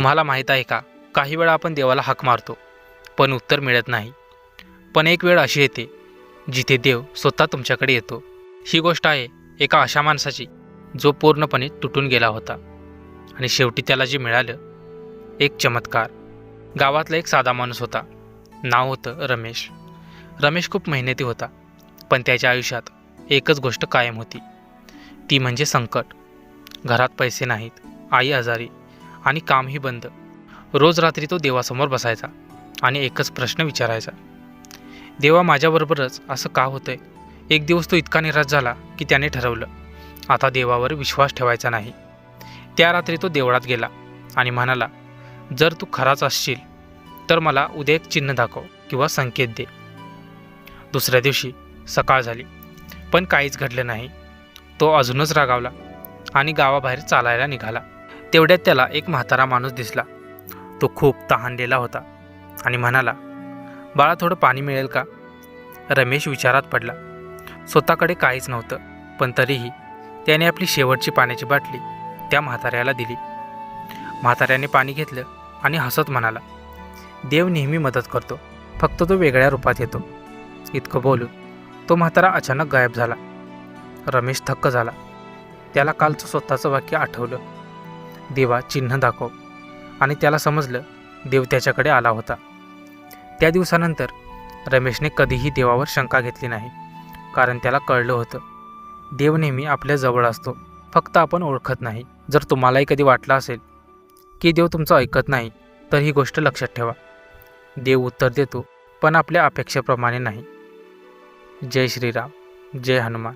तुम्हाला माहीत आहे का, काही वेळा आपण देवाला हाक मारतो पण उत्तर मिळत नाही. पण एक वेळ अशी येते जिथे देव स्वतः तुमच्याकडे येतो. ही गोष्ट आहे एका अशा माणसाची जो पूर्णपणे तुटून गेला होता आणि शेवटी त्याला जे मिळालं, एक चमत्कार. गावातला एक साधा माणूस होता. नाव होतं रमेश. रमेश खूप मेहनती होता, पण त्याच्या आयुष्यात एकच गोष्ट कायम होती, ती म्हणजे संकट. घरात पैसे नाहीत, आई आजारी आणि कामही बंद. रोज रात्री तो देवासमोर बसायचा आणि एकच प्रश्न विचारायचा, देवा, माझ्याबरोबरच असं का होतंय? एक दिवस तो इतका निराश झाला की त्याने ठरवलं, आता देवावर विश्वास ठेवायचा नाही. त्या रात्री तो देवळात गेला आणि म्हणाला, जर तू खराच असशील तर मला उद्या एक चिन्ह दाखव किंवा संकेत दे. दुसऱ्या दिवशी सकाळ झाली, पण काहीच घडलं नाही. तो अजूनच रागावला आणि गावाबाहेर चालायला निघाला. तेवढ्यात त्याला एक म्हातारा माणूस दिसला. तो खूप तहानलेला होता आणि म्हणाला, बाळा, थोडं पाणी मिळेल का? रमेश विचारात पडला. स्वतःकडे काहीच नव्हतं, पण तरीही त्याने आपली शेवटची पाण्याची बाटली त्या म्हाताऱ्याला दिली. म्हाताऱ्याने पाणी घेतलं आणि हसत म्हणाला, देव नेहमी मदत करतो, फक्त तो वेगळ्या रूपात येतो. इतकं बोलून तो म्हातारा अचानक गायब झाला. रमेश थक्क झाला. त्याला कालचं स्वतःचं वाक्य आठवलं, देवा, चिन्ह दाखव. आणि त्याला समजलं, देव त्याच्याकडे आला होता. त्या दिवसानंतर रमेशने कधीही देवावर शंका घेतली नाही, कारण त्याला कळलं होतं, देव नेहमी आपल्या जवळ असतो, फक्त आपण ओळखत नाही. जर तुम्हालाही कधी वाटलं असेल की देव तुमचं ऐकत नाही, तर ही गोष्ट लक्षात ठेवा, देव उत्तर देतो, पण आपल्या अपेक्षेप्रमाणे नाही. जय श्रीराम, जय हनुमान.